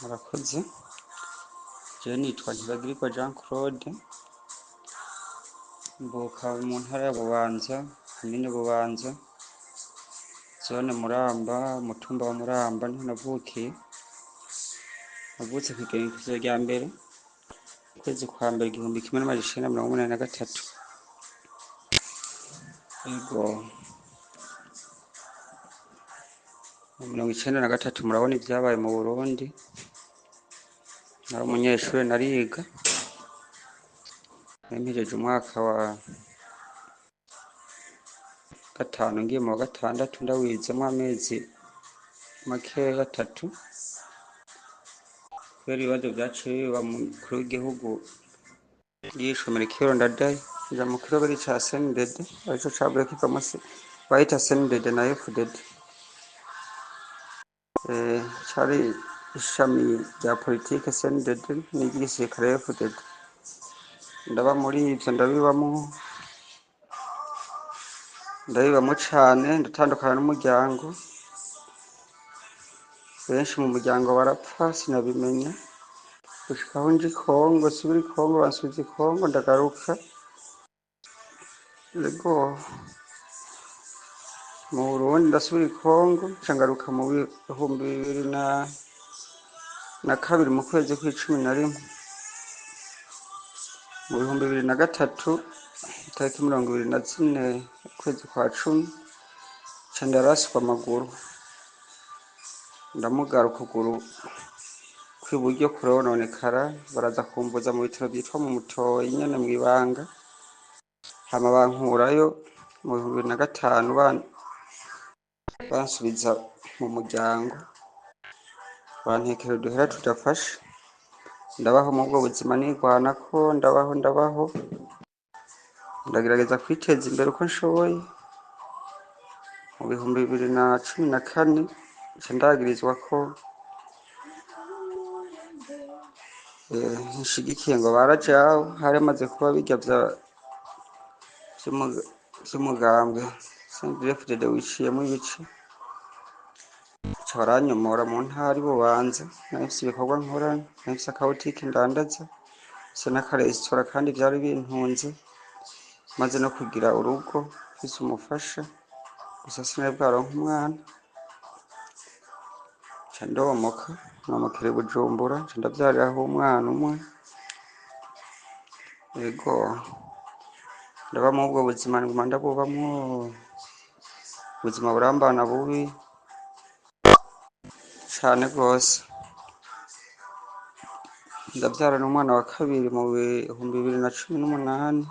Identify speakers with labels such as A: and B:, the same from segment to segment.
A: Murakoze. Je nitwa Ntibagirwa Jean Claude, mvuka mu ntara ya Bubanza, komine Bubanza, zone Muramba, umutumba wa Muramba niho navukiye. Navutse kw'igenekerezo rya mbere ukwezi kwa mbere 1983. Ego mu 1993 murabona ibyabaye mu Burundi. Nari umunyeshuri nariga, mpejeje umwaka wa gatanu ngiye mu wa gatandatu ndawizemo amezi makeya 3 kubera ibibazo byaciye biba mukuru w'igihugu yishomera ikiro ndadaye ija mu kiroberi ca CNDD arico cabure kivamo bayita CNDD na FDD. Cari ishami rya politike CNDD n'igisirikare FDD. Ndaba muri ivyo ndabibamo cane, ndatandukana n'umuryango. Benshi mu muryango barapfa sinabimenya gushika aho nje Kongo, subira i Kongo, bansubiza i Kongo ndagaruka. Ego mu Burundi ndasubira i Kongo ncangaruka mu 2002 mu kwezi kwa 11. Mu 2003 itariki 24 ukwezi kwa 10 ca ndaraswa amaguru, ndamugara ukuguru kw'iburyo kurononekara, baraza kumvuza mu bitaro byitwa mu Mutoyi nyene mw'ibanga, hama bankurayo mu 2005 bansubiza mu muryango, bantekera uduhera tudafashe, ndabaho mu bwo buzima nigwanako, ndabaho ndagerageza kwiteza imbere uko nshoboye. Mu 2014 nca ndagirizwa ko nshigikiye ngo barajaho, hari amaze kuba birya vy'umugambwe CNDD-FDD wiciyemo ibice, ca baranyomora mu ntara i Bubanza. Nahise ibikorwa nkora, nahise akabutike ndandaza, se n'akaresitora kandi vyari bintunze, maze no kugira urugo mfise umufasha, gusa sinari bwaronke umwana. Ca ndomoka nomokera i Bujumbura, ca ndavyariraho umwana umwe. Ego ndaba mu bwo buzima nguma ndabubamwo, ubuzima burambana bubi cane rwose. Ndavyarana umwana wa kabiri mu 2018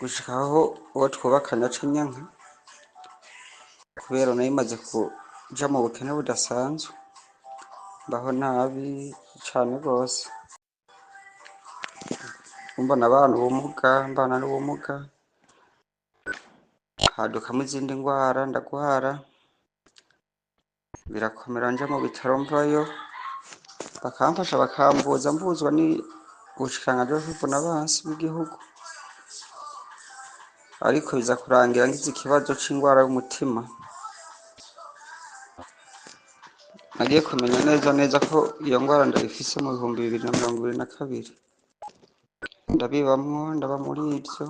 A: gushika aho uwo twubakanye aca anyanka kubera nayimaze kuja mu bukene budasanzwe, mbaho nabi cane rwose. Mbona mbana n'ubumuga, hadukamo izindi ngwara, ndagwara birakomera, nja mu bitaro mvayo bakamfasha mvuzwa ni ubushikiranganji bw'ivuna abansi bw'igihugu, ariko biza kurangira ngize ikibazo c'ingwara y'umutima. Nagiye kumenya neza ko iyo ngwara ndayifise mu 2022. Ndabibamwo, ndaba muri ivyo,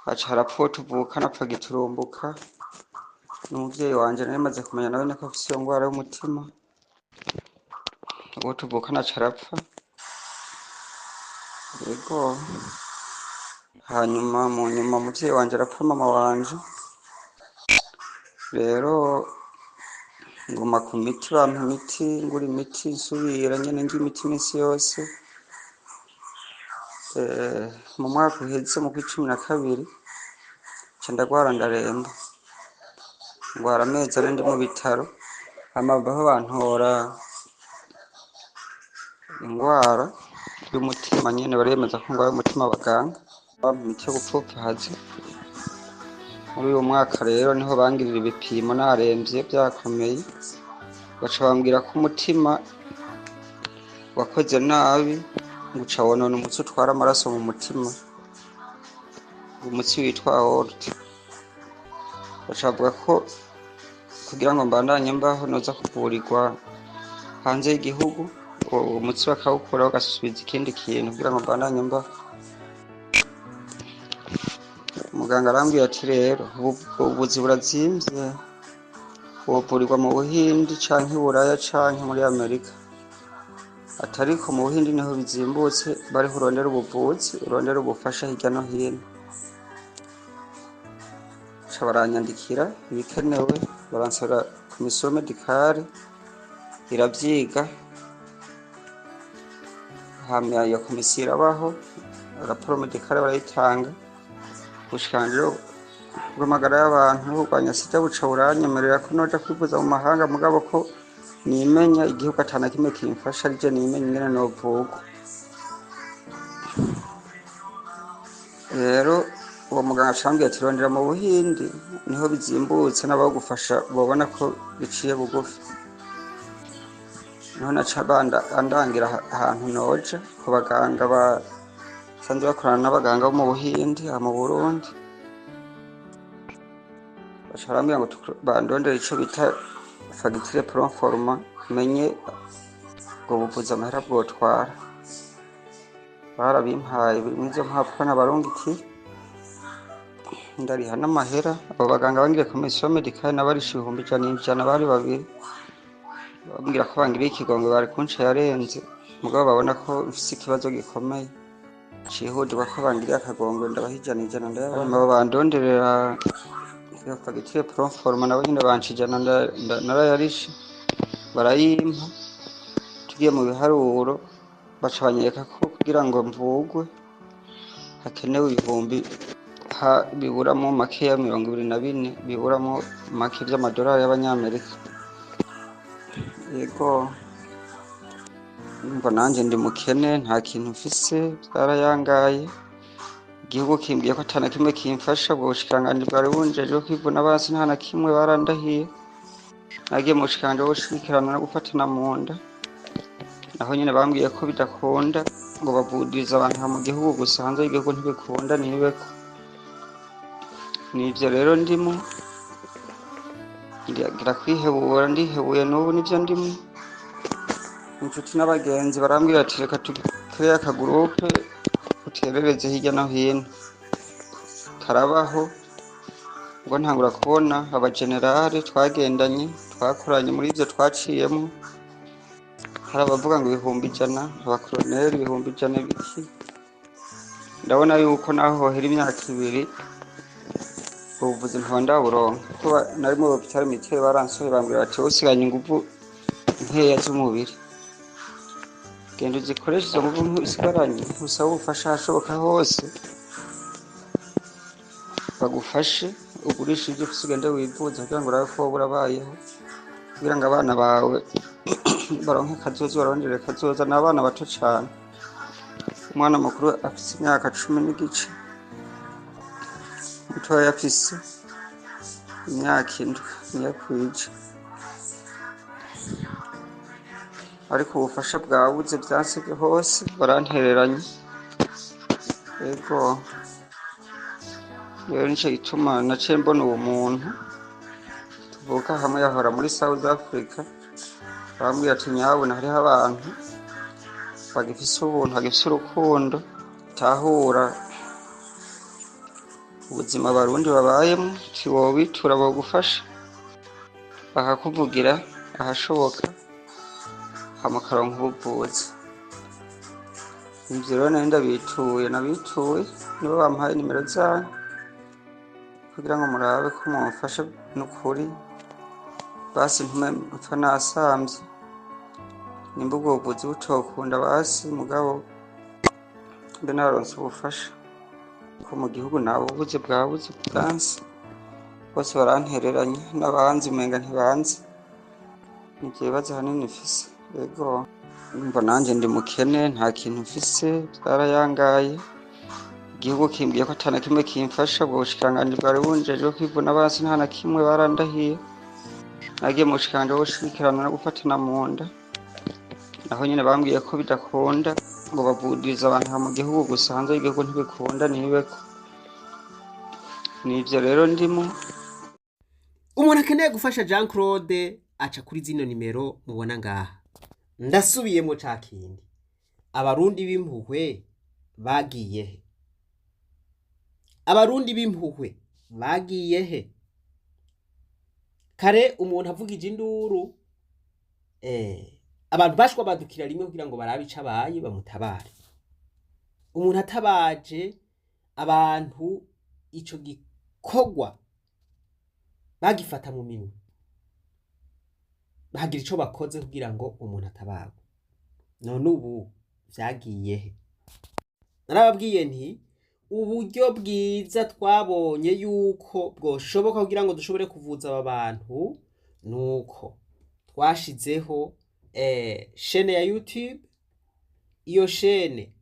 A: haca harapfa tuvukana apfa giturumbuka, n'umuvyeyi wanje nari maze kumenya nawe ko afise iyo ngwara y'umutima, uwo tuvukana aca arapfa. Ego hanyuma mu nyuma umuvyeyi wanje arapfa, mama wanje rero nguma ku miti, bampa imiti, ngura imiti, nsubira nyene ngira imiti imisi yose. Mu mwaka uheze mu kwa 12 ca ndagwara ndaremba, ngwara amezi ane ndi mu bitaro, hama baho bantora ingwara y'umutima nyene, baremeza ko ngwaye umutima abaganga, bampa imiti yo gupfupfahaza. Muri uyu mwaka rero niho bangirira ibipimo naremvye vyakomeye, baca bambwira ko umutima wakoze nabi, nguca wonona umutsi utwara amaraso mu mutima, umutsi witwa aorte. Baca bavuga ko kugira ngo mbandanye mbaho noza kuvurirwa hanze y'igihugu, umutsi bakawukuraho bagasubiza ikindi kintu kugira ngo mbandanye mbaho. Muganga arambwira ati rero ubuvuzi burazimvye, wovurirwa mu Buhindi canke i Buraya canke muri Amerika. Atariko mu Buhindi niho bizimbutse, bariho urondera ubuvuzi, urondera ubufasha hirya no hino. Ca baranyandikira ibikenewe, baransabira komisiyo medikale iravyiga, hama iyo komisiyo irabaho, raporo medikale barayitanga. Ubushikiranganji bw'amagara y'abantu n'ukurwanya sida buca buranyemerera ko noja kwivuza mu mahanga, mugabo ko nimenya igihugu ata na kimwe kimfasha, arije nimenya ingene novugwa. Rero uwo muganga acambwira ati rondera mu Buhindi niho bizimbutse, n'abagufasha bobona ko biciye bugufi. Niho naca andangira ahantu noja ku baganga basanzwe bakorana n'abaganga bo mu Buhindi aha mu Burundi. Baca barambwira ngo bandondere ico bita fagitire proforma, menye ubwo buvuzi amahera bwotwara. Barabimpaye mw'izo mpapuro nabarungikiye, ndariha n'amahera. Abo baganga bangiriye komisiyo medikale nabarisha 100 bari babiri, bambwira ko bangiriye ikigongwe, bari kunca yarenze, mugabo babona ko mfise ikibazo gikomeye cihutirwa ko bangiriye akagongwe, ndabaha 100 ndayabona. Abo bandonderera iyo fagitire proforma nabo nyene banca 100 narayarishe, barayimpa. Tugiye mu biharuro baca banyereka ko kugira ngo mvugwe hakenewe ibihumbi biburamo makeya 24, biburamo make vy'amadolari y'abanyamerika. Yego mba nanje ndi mukene, nta kintu mfise, vyarayangaye. Igihugu kimbwiye ko ata na kimwe kimfasha, ubwo bushikiranganji bwari bunjejwe kwivuna basi nta na kimwe barandahiye. Nagiye mu bushikiranganji bwo gushigikirana no gufatana mu nda, naho nyene bambwiye ko bidakunda, ngo bavudiriza abantu mu gihugu gusa, hanze y'igihugu ntibikunda, nibeko. Nivyo rero ndimo ngira kwihebura, ndihebuye n'ubu nivyo ndimo. Inshuti n'abagenzi barambwira ati reka tukore akagurupe uterereze hirya no hino. Karabaho ubwo ntangura kubona abagenerale twagendanye, twakoranye muri ivyo twaciyemo, hari abavuga ngo 100, abakoloneli 100 biki. Ndabona yuko naho hohera imyaka 2 ubuvuzi ntondaburonka, kuko nari mu hopitali militaire baransohoye bambwira bati usiganye inguvu nkeya z'umubiri, genda uzikoreshe izo nguvu usigaranye, usaba ubufasha hashoboka hose bagufashe, ugurisha ivyo ufise ugende wivuza kugira ngo urabe ko woba urabayeho, kugira ngo abana bawe baronke kazoza, barondere kazoza. N'abana bato cane, umwana mukuru afise imyaka 10 n'igice, mutoya afise imyaka 7 niyo kwije. Ariko ubufasha bwabuze, vyansivye hose, barantereranye. Yego rero nico gituma naciye mbona uwo muntu tuvuka hamwe, yahora muri South Africa, bambwira ati nyabona hariho abantu bagifise ubuntu, bagifise urukundo, tahura ubuzima abarundi babayemo, tiwobitura bogufasha, bakakuvugira ahashoboka, hama ukaronka ubuvuzi. Ivyo rero nari nabituye, nibo bampaye nimero zanyu kugira ngo murabe ko mumfasha n'ukuri, basi ntume mpfa nasamvye. Nimba ubwo buvuzi butokunda basi, mugabo mbe naronse ubufasha, ko mu gihugu nta buvuzi bwabuze bwansi, bose barantereranye, n'abanzi umenga ntibanzi. Nivyo bibazo hanini mfise. Yego mba nanje ndi mukene, nta kintu mfise, vyarayangaye. Igihugu kimbwiye ko ata na kimwe kimfasha, ubwo bushikiranganji bwari bunjejwe kwivuna basi nta na kimwe barandahiye. Nagiye mu bushikiranganji bwo gushigikirana no gufatana mu nda, naho nyene bambwiye ko bidakunda, ngo bavudiriza abantu mu gihugu gusa, hanze y'igihugu ntibikunda, nibeko. Nivyo rero ndimo.
B: umuntu akeneye gufasha Jean Claude aca kuri zino nimero mubona ngaha. Ndasubiyemo ca kindi, abarundi b'impuhwe bagiye he? Abarundi b'impuhwe bagiye he? Kare umuntu avugije induru abantu bashwa badukira rimwe kugira ngo barabe icabaye bamutabare. Umuntu atabaje abantu ico gikogwa bagifata mu minwe, bagira ico bakoze kugira ngo umuntu atabarwe. None ubu vyagiye he? Narababwiye nti uburyo bwiza twabonye yuko bwoshoboka kugira ngo dushobore kuvuza aba bantu nuko twashizeho chaîne ya YouTube. Iyo chaîne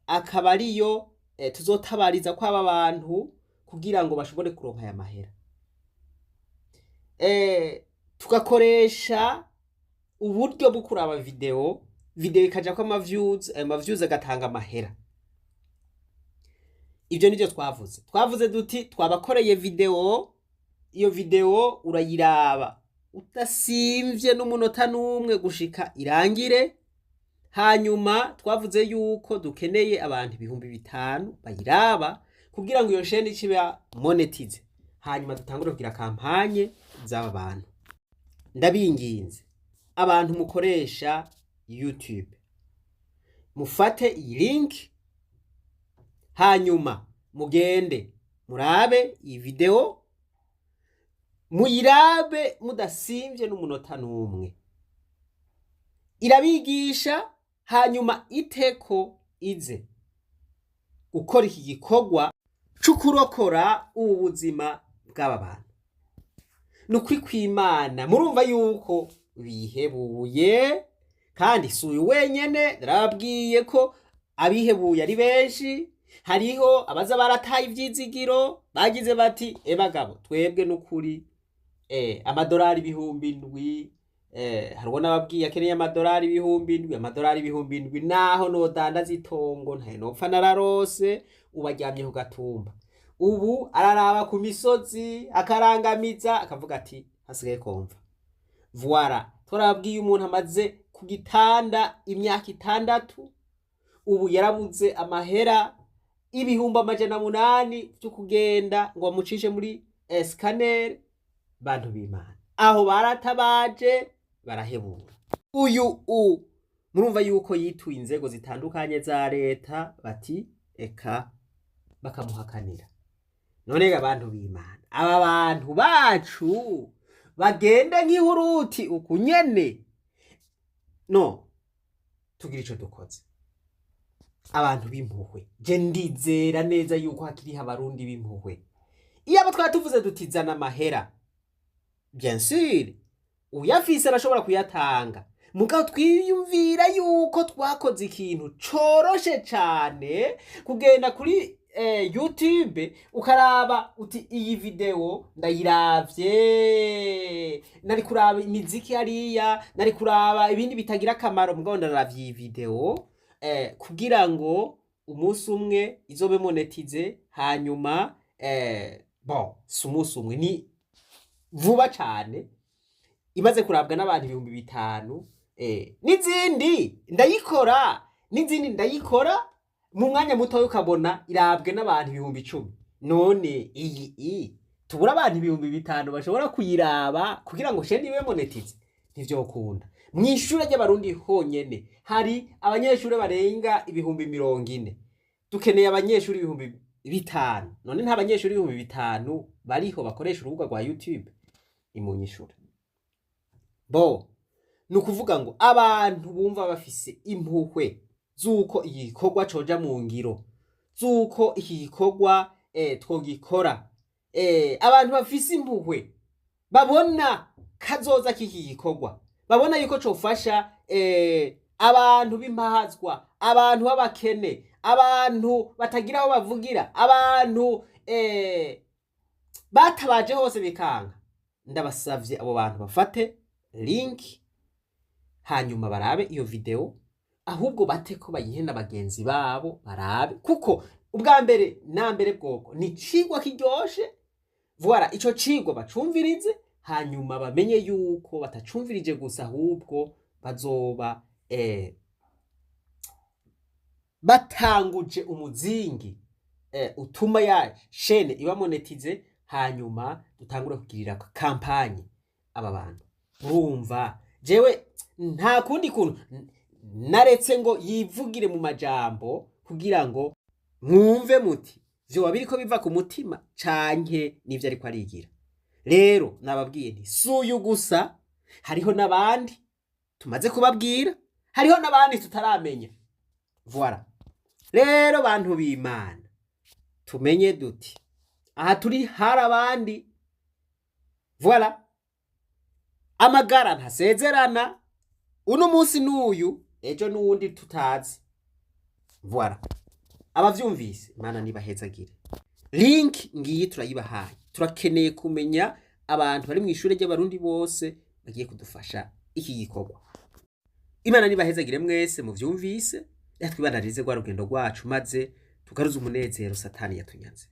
B: akaba ariyo tuzotabariza ko aba bantu kugira ngo bashobore kuronka aya mahera. Tugakoresha uburyo bwo kuraba video ikaja ko ama views agatanga amahera. Ibyo nivyo twavuze duti twabakoreye video, iyo video urayiraba utasimvye n'umunota n'umwe gushika irangire. Hanyuma twavuze yuko dukeneye abantu 5,000 bayiraba kugira ngo iyo chaîne ikiba monetize, hanyuma dutangure kugira kampanye z'aba bantu. Ndabinginze abantu mukoresha YouTube, mufate iyi link hanyuma mugende murabe iyi video, muyirabe mudasimvye n'umunota n'umwe. Irabigisha, hanyuma iteko ize gukora iki gikorwa c'ukurokora ubu buzima bw'aba bantu. Nukuri kw'Imana murumva yuko bihebuye, kandi si uyu wenyene. Narababwiye ko abihebuye ari benshi. Hariho abaza barataye ivyizigiro bagize bati bagabo twebwe n'ukuri amadolari 7,000, hariho n'ababwiye akeneye amadolari 7,000, amadolari 7,000 naho nodandaza itongo ntaye nopfa nararose. Ubaryamye ku gatumba, ubu araraba ku misozi akarangamiza akavuga ati hasigaye komva. Voilà, turabwiye umuntu amaze ku gitanda imyaka 6, ubu yarabuze amahera 800 byo kugenda ngo bamucishe muri scanner. Bantu b'Imana aho baratabaje barahebura. Uyu murumva yuko yituye inzego zitandukanye za leta bati eka bakamuhakanira. None abantu b'Imana, aba bantu bacu bagende nk'ihuruti ukunyene. No, tugira ico dukoze. Abantu b'impuhwe, je ndizera neza yuko hakiri abarundi b'impuhwe. Iyo abo twatuvuze dutizana amahera, bien sûr uyafise arashobora kuyatanga, mugabo twiyumvira yuko twakoze ikintu coroshe cane kugenda kuri YouTube ukaraba uti iyi video ndayiravye, nari kuraba imiziki hariya, nari kuraba ibindi bitagira akamaro, mugabo ndaravye iyi video kugira ngo umunsi umwe izobe monetize. Hanyuma si umunsi umwe, ni vuba cane imaze kurabwa n'abantu 5,000. N'izindi ndayikora mu mwanya muto ukabona irabwe n'abantu 10,000. None iyi tubura abantu 5,000 bashobora kuyiraba kugira ngo shende ibe monetize? Ntivyokunda. Mw'ishure ry'abarundi honyene hari abanyeshure barenga 40,000. Dukeneye abanyeshure 5,000. None nta banyeshure 5,000 bariho bakoresha urubuga rwa YouTube imunyishure. Nukuvuga ngo abantu bumva bafise impuhwe zuko iki gikorwa coja mu ngiro, zuko iki gikorwa twogikora, abantu bafise impuhwe babona kazoza k'iki gikorwa, babona yuko cofasha abantu b'impahazwa, abantu b'abakene, abantu batagira aho bavugira, abantu batabaje hose bikanga. Ndabasavye abo bantu bafate link hanyuma barabe iyo video, ahubwo bateko bayihena bagenzi babo barabe, kuko ubwa mbere na mbere bwoko ni cigwa kiryoshe Voilà, ico cigwa bacumvirize hanyuma bamenye yuko batacumvirije gusa ahubwo bazoba batanguje umuzingi utuma ya shene iba monetize, hanyuma dutangura kugirira kampanye aba bantu. Urumva jewe nta kundi kuntu naretse ngo yivugire mu majambo kugira ngo mwumve muti vyoba biriko biva ku mutima canke n'ivyo ariko arigira. Rero nababwiye nti suyu gusa, hariho n'abandi tumaze kubabwira, hariho n'abandi tutaramenya. Voilà. Rero bantu b'Imana tumenye duti aha turi hari abandi. Voilà. Amagara ntasezerana, uno munsi n'uyu ejo n'uwundi tutazi. Voilà. Abavyumvise Imana nibahezagire. Link ngiyi turayibahaye. Turakeneye kumenya abantu bari mu ishure ry'abarundi bose bagiye kudufasha iki gikorwa. Imana nibahezagire mwese muvyumvise, twibanarize rwa rugendo rwacu maze tugaruza umunezero Satani yatunyaze.